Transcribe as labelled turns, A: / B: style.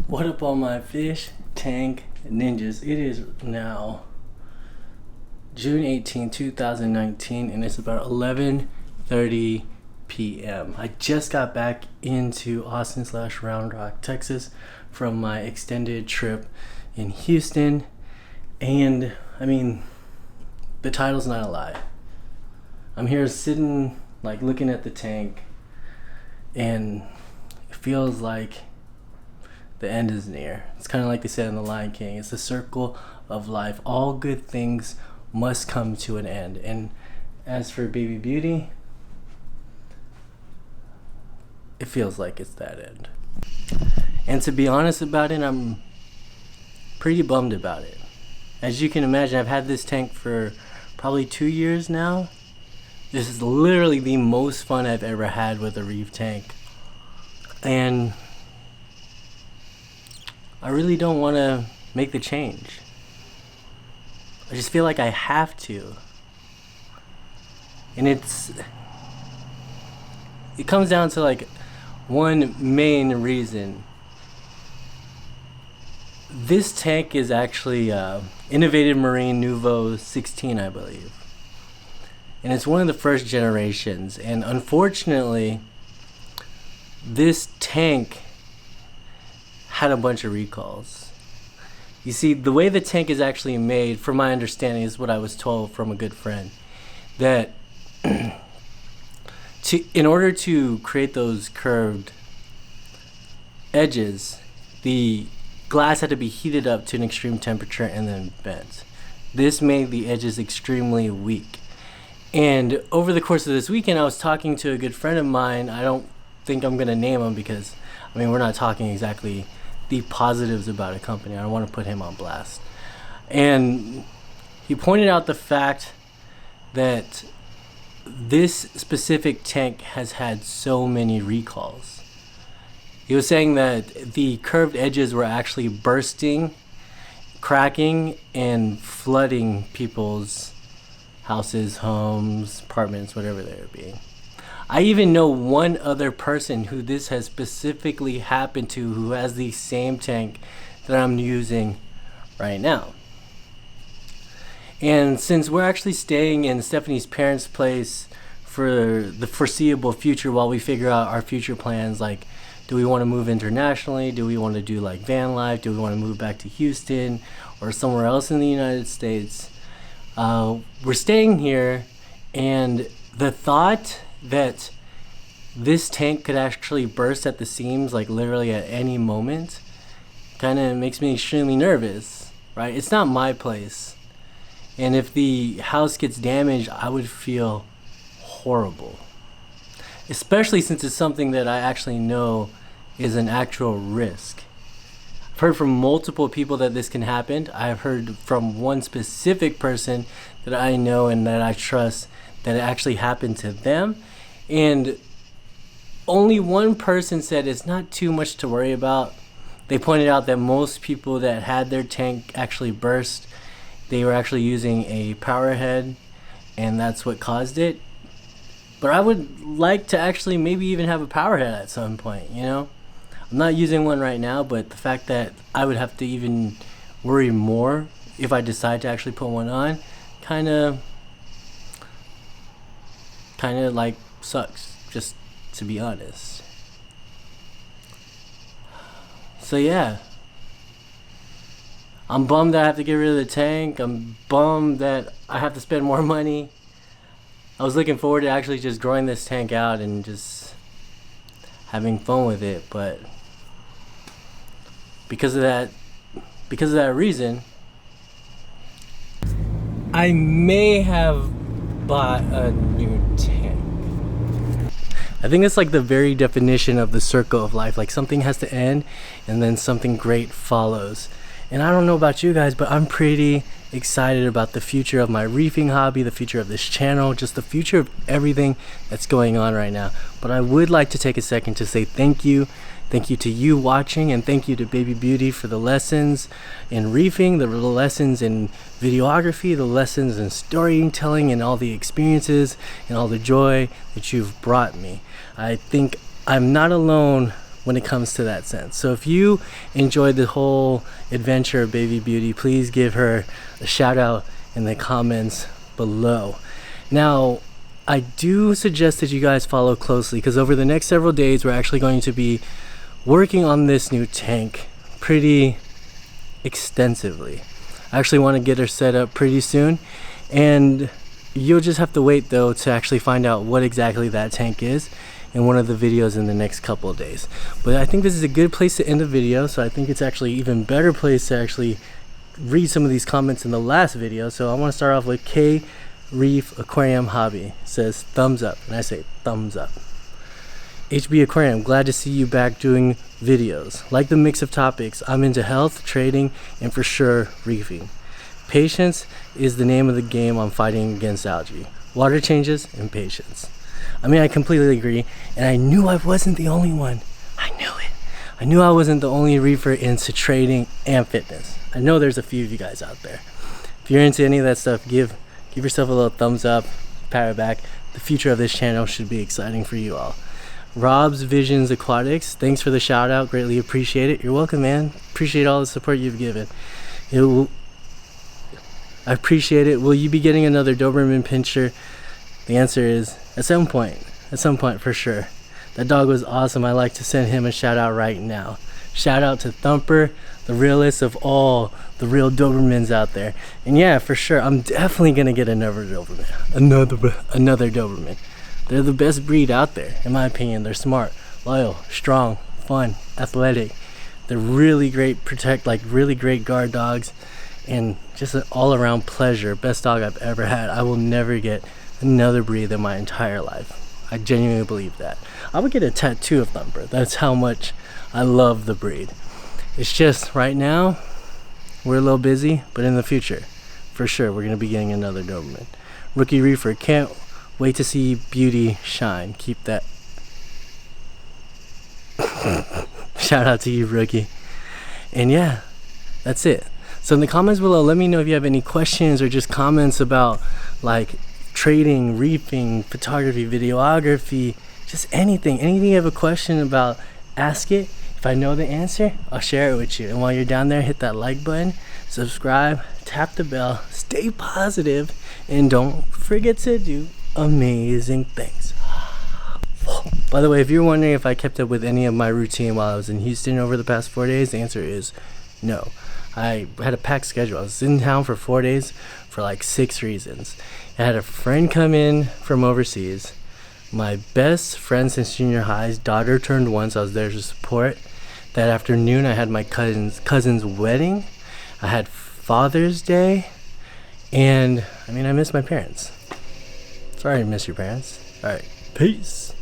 A: What up, all my fish tank ninjas? It is now June 18, 2019, and it's about 11:30 p.m. I just got back into Austin/Round Rock, Texas from my extended trip in Houston, and I mean, the title's not a lie. I'm here sitting, like, looking at the tank, and it feels like the end is near. It's kind of like they said in The Lion King. It's the circle of life. All good things must come to an end. And as for Baby Beauty, it feels like it's that end. And to be honest about it, I'm pretty bummed about it. As you can imagine, I've had this tank for probably 2 years now. This is literally the most fun I've ever had with a reef tank. And I really don't want to make the change. I just feel like I have to. And it comes down to like one main reason. This tank is actually Innovative Marine Nuvo 16, I believe. And it's one of the first generations. And unfortunately, this tank had a bunch of recalls. You see, the way the tank is actually made, from my understanding, is what I was told from a good friend, that in order to create those curved edges, the glass had to be heated up to an extreme temperature and then bent. This made the edges extremely weak. And over the course of this weekend, I was talking to a good friend of mine. I don't think I'm going to name him because, I mean, we're not talking exactly the positives about a company. I don't want to put him on blast. And he pointed out the fact that this specific tank has had so many recalls. He was saying that the curved edges were actually bursting, cracking, and flooding people's houses, homes, apartments, whatever they were being. I even know one other person who this has specifically happened to, who has the same tank that I'm using right now. And since we're actually staying in Stephanie's parents' place for the foreseeable future while we figure out our future plans, like, do we want to move internationally? Do we want to do like van life? Do we want to move back to Houston or somewhere else in the United States? We're staying here, and the thought that this tank could actually burst at the seams, like literally at any moment, kind of makes me extremely nervous, right? It's not my place, and if the house gets damaged, I would feel horrible, especially since it's something that I actually know is an actual risk. I've heard from multiple people that this can happen. I've heard from one specific person that I know and that I trust that it actually happened to them. And only one person said it's not too much to worry about. They pointed out that most people that had their tank actually burst, they were actually using a power head, and that's what caused it. But I would like to actually maybe even have a power head at some point, you know? I'm not using one right now, but the fact that I would have to even worry more if I decide to actually put one on kind of like sucks, just to be honest. So yeah, I'm bummed that I have to get rid of the tank. I'm bummed that I have to spend more money. I was looking forward to actually just growing this tank out and just having fun with it, but because of that reason, I may have bought a new tank. I think it's like the very definition of the circle of life. Like, something has to end and then something great follows. And I don't know about you guys, but I'm pretty excited about the future of my reefing hobby, the future of this channel, just the future of everything that's going on right now. But I would like to take a second to say thank you. Thank you to you watching, and thank you to Baby Beauty for the lessons in reefing, the lessons in videography, the lessons in storytelling, and all the experiences and all the joy that you've brought me. I think I'm not alone when it comes to that sense. So if you enjoyed the whole adventure of Baby Beauty, please give her a shout out in the comments below. Now, I do suggest that you guys follow closely, because over the next several days we're actually going to be working on this new tank pretty extensively. I actually want to get her set up pretty soon, and you'll just have to wait though to actually find out what exactly that tank is in one of the videos in the next couple of days. But I think this is a good place to end the video, so I think it's actually even better place to actually read some of these comments in the last video. So I want to start off with K Reef Aquarium Hobby. It says thumbs up, and I say thumbs up. HB Aquarium, glad to see you back doing videos. Like the mix of topics. I'm into health, trading, and for sure reefing. Patience is the name of the game on fighting against algae. Water changes and patience. I mean, I completely agree, and I knew I wasn't the only one. I knew it. I knew I wasn't the only reefer into trading and fitness. I know there's a few of you guys out there. If you're into any of that stuff, give yourself a little thumbs up, pat it back. The future of this channel should be exciting for you all. Rob's Visions Aquatics, thanks for the shout out, greatly appreciate it. You're welcome, man. Appreciate all the support you've given. I appreciate it. Will you be getting another Doberman pinscher? The answer is at some point for sure. That dog was awesome. I'd like to send him a shout out right now. Shout out to Thumper, the realest of all the real Dobermans out there. And yeah, for sure, I'm definitely gonna get another Doberman. Another Doberman. They're the best breed out there, in my opinion. They're smart, loyal, strong, fun, athletic. They're really great really great guard dogs, and just an all-around pleasure. Best dog I've ever had. I will never get another breed in my entire life. I genuinely believe that. I would get a tattoo of Thumper. That's how much I love the breed. It's just right now we're a little busy, but in the future, for sure, we're gonna be getting another Doberman. Rookie Reefer, can't wait to see Beauty shine. Keep that. Shout out to you, Rookie. And yeah, that's it. So in the comments below, let me know if you have any questions or just comments about like trading, reefing, photography, videography, just anything you have a question about, ask it. If I know the answer, I'll share it with you. And while you're down there, hit that like button, subscribe, tap the bell, stay positive, and don't forget to do amazing things. By the way, if you're wondering if I kept up with any of my routine while I was in Houston over the past 4 days, the answer is no. I had a packed schedule. I was in town for 4 days for like 6 reasons. I had a friend come in from overseas. My best friend since junior high's daughter turned 1, so I was there to support. That afternoon I had my cousin's wedding. I had Father's Day, and I mean, I miss my parents. Sorry to miss your parents. Alright, peace.